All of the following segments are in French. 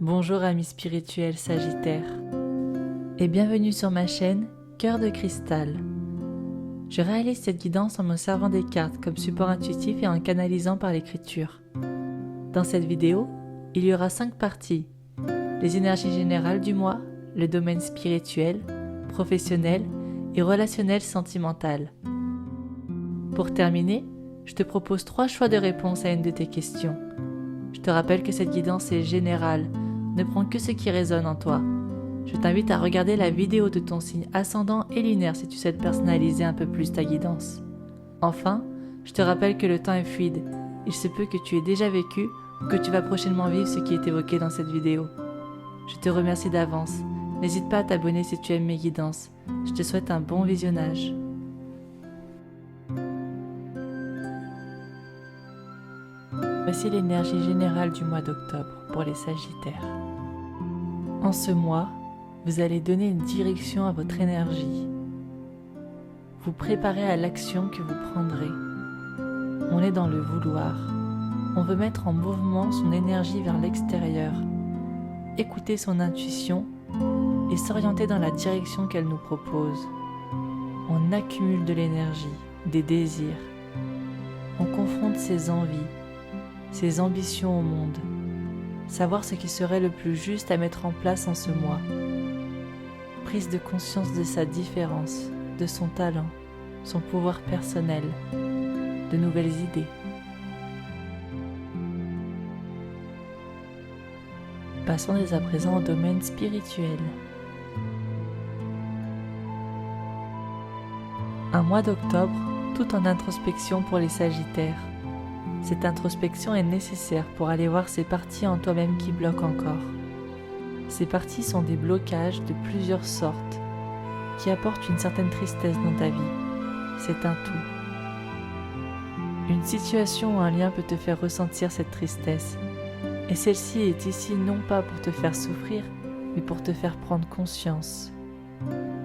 Bonjour amis spirituels Sagittaires et bienvenue sur ma chaîne Cœur de Cristal. Je réalise cette guidance en me servant des cartes comme support intuitif et en canalisant par l'écriture. Dans cette vidéo, il y aura 5 parties: les énergies générales du mois, le domaine spirituel, professionnel et relationnel sentimental. Pour terminer, je te propose 3 choix de réponse à une de tes questions. Je te rappelle que cette guidance est générale, ne prends que ce qui résonne en toi. Je t'invite à regarder la vidéo de ton signe ascendant et lunaire si tu souhaites personnaliser un peu plus ta guidance. Enfin, je te rappelle que le temps est fluide. Il se peut que tu aies déjà vécu ou que tu vas prochainement vivre ce qui est évoqué dans cette vidéo. Je te remercie d'avance. N'hésite pas à t'abonner si tu aimes mes guidances. Je te souhaite un bon visionnage. Voici l'énergie générale du mois d'octobre pour les Sagittaires. En ce mois, vous allez donner une direction à votre énergie. Vous préparez à l'action que vous prendrez. On est dans le vouloir. On veut mettre en mouvement son énergie vers l'extérieur, écouter son intuition et s'orienter dans la direction qu'elle nous propose. On accumule de l'énergie, des désirs. On confronte ses envies, ses ambitions au monde. Savoir ce qui serait le plus juste à mettre en place en ce mois. Prise de conscience de sa différence, de son talent, son pouvoir personnel, de nouvelles idées. Passons dès à présent au domaine spirituel. Un mois d'octobre, tout en introspection pour les Sagittaires. Cette introspection est nécessaire pour aller voir ces parties en toi-même qui bloquent encore. Ces parties sont des blocages de plusieurs sortes qui apportent une certaine tristesse dans ta vie. C'est un tout. Une situation ou un lien peut te faire ressentir cette tristesse. Et celle-ci est ici non pas pour te faire souffrir, mais pour te faire prendre conscience.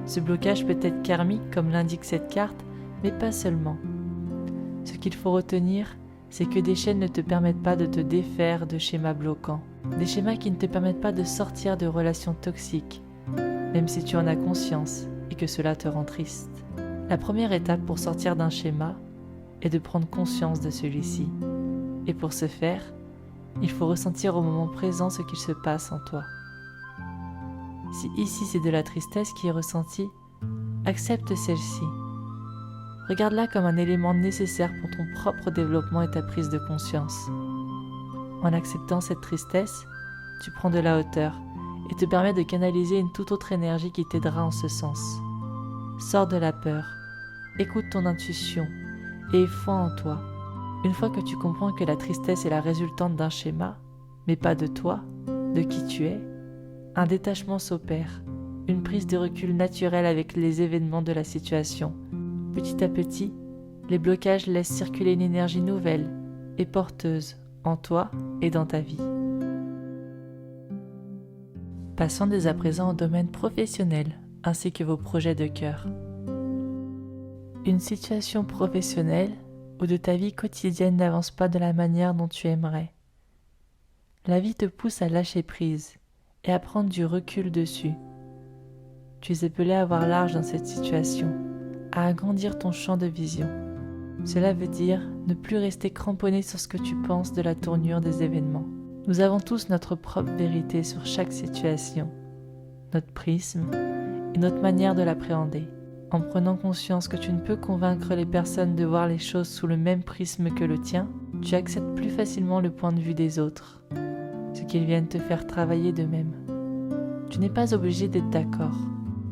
Ce blocage peut être karmique comme l'indique cette carte, mais pas seulement. Ce qu'il faut retenir, c'est que des chaînes ne te permettent pas de te défaire de schémas bloquants, des schémas qui ne te permettent pas de sortir de relations toxiques, même si tu en as conscience et que cela te rend triste. La première étape pour sortir d'un schéma est de prendre conscience de celui-ci. Et pour ce faire, il faut ressentir au moment présent ce qu'il se passe en toi. Si ici c'est de la tristesse qui est ressentie, accepte celle-ci. Regarde-la comme un élément nécessaire pour ton propre développement et ta prise de conscience. En acceptant cette tristesse, tu prends de la hauteur et te permets de canaliser une toute autre énergie qui t'aidera en ce sens. Sors de la peur, écoute ton intuition et aie foi en toi. Une fois que tu comprends que la tristesse est la résultante d'un schéma, mais pas de toi, de qui tu es, un détachement s'opère, une prise de recul naturelle avec les événements de la situation. Petit à petit, les blocages laissent circuler une énergie nouvelle et porteuse en toi et dans ta vie. Passons dès à présent au domaine professionnel ainsi que vos projets de cœur. Une situation professionnelle ou de ta vie quotidienne n'avance pas de la manière dont tu aimerais. La vie te pousse à lâcher prise et à prendre du recul dessus. Tu es appelé à voir large dans cette situation, à agrandir ton champ de vision. Cela veut dire ne plus rester cramponné sur ce que tu penses de la tournure des événements. Nous avons tous notre propre vérité sur chaque situation, notre prisme et notre manière de l'appréhender. En prenant conscience que tu ne peux convaincre les personnes de voir les choses sous le même prisme que le tien, tu acceptes plus facilement le point de vue des autres, ce qu'ils viennent te faire travailler d'eux-mêmes. Tu n'es pas obligé d'être d'accord,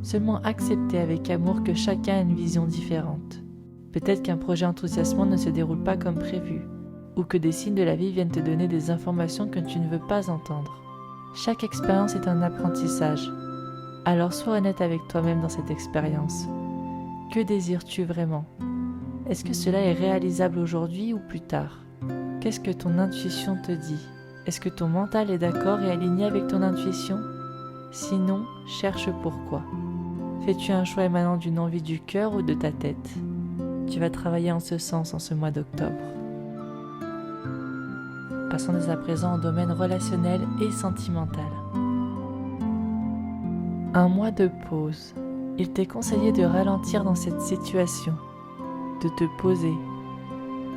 seulement accepter avec amour que chacun a une vision différente. Peut-être qu'un projet enthousiasmant ne se déroule pas comme prévu, ou que des signes de la vie viennent te donner des informations que tu ne veux pas entendre. Chaque expérience est un apprentissage, alors sois honnête avec toi-même dans cette expérience. Que désires-tu vraiment? Est-ce que cela est réalisable aujourd'hui ou plus tard? Qu'est-ce que ton intuition te dit? Est-ce que ton mental est d'accord et aligné avec ton intuition? Sinon, cherche pourquoi. Fais-tu un choix émanant d'une envie du cœur ou de ta tête? Tu vas travailler en ce sens en ce mois d'octobre. Passons dès à présent au domaine relationnel et sentimental. Un mois de pause. Il t'est conseillé de ralentir dans cette situation, de te poser,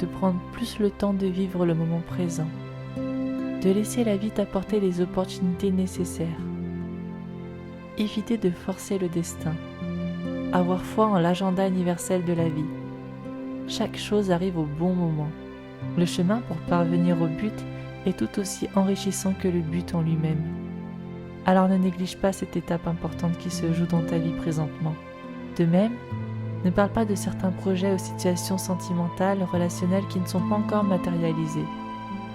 de prendre plus le temps de vivre le moment présent, de laisser la vie t'apporter les opportunités nécessaires. Éviter de forcer le destin. Avoir foi en l'agenda universel de la vie. Chaque chose arrive au bon moment. Le chemin pour parvenir au but est tout aussi enrichissant que le but en lui-même. Alors ne néglige pas cette étape importante qui se joue dans ta vie présentement. De même, ne parle pas de certains projets ou situations sentimentales, relationnelles qui ne sont pas encore matérialisés.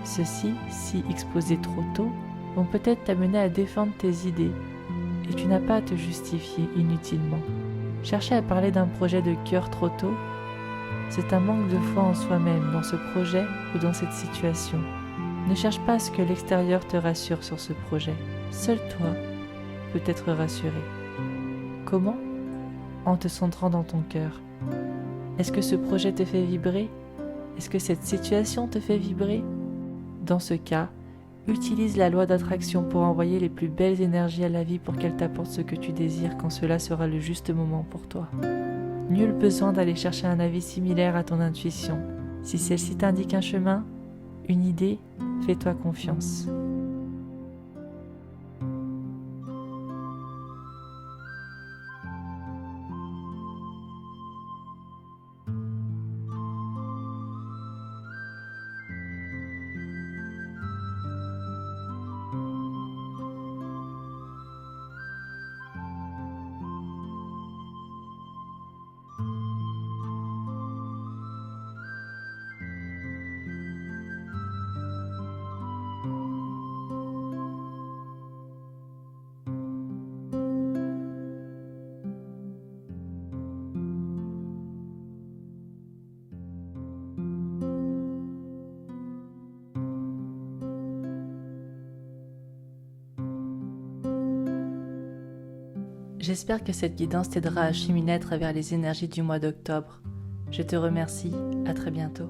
Ceux-ci, si exposés trop tôt, vont peut-être t'amener à défendre tes idées et tu n'as pas à te justifier inutilement. Chercher à parler d'un projet de cœur trop tôt, c'est un manque de foi en soi-même dans ce projet ou dans cette situation. Ne cherche pas à ce que l'extérieur te rassure sur ce projet. Seul toi peut être rassuré. Comment ? En te centrant dans ton cœur. Est-ce que ce projet te fait vibrer ? Est-ce que cette situation te fait vibrer ? Dans ce cas, utilise la loi d'attraction pour envoyer les plus belles énergies à la vie pour qu'elle t'apporte ce que tu désires quand cela sera le juste moment pour toi. Nul besoin d'aller chercher un avis similaire à ton intuition. Si celle-ci t'indique un chemin, une idée, fais-toi confiance. J'espère que cette guidance t'aidera à cheminer à travers les énergies du mois d'octobre. Je te remercie, à très bientôt.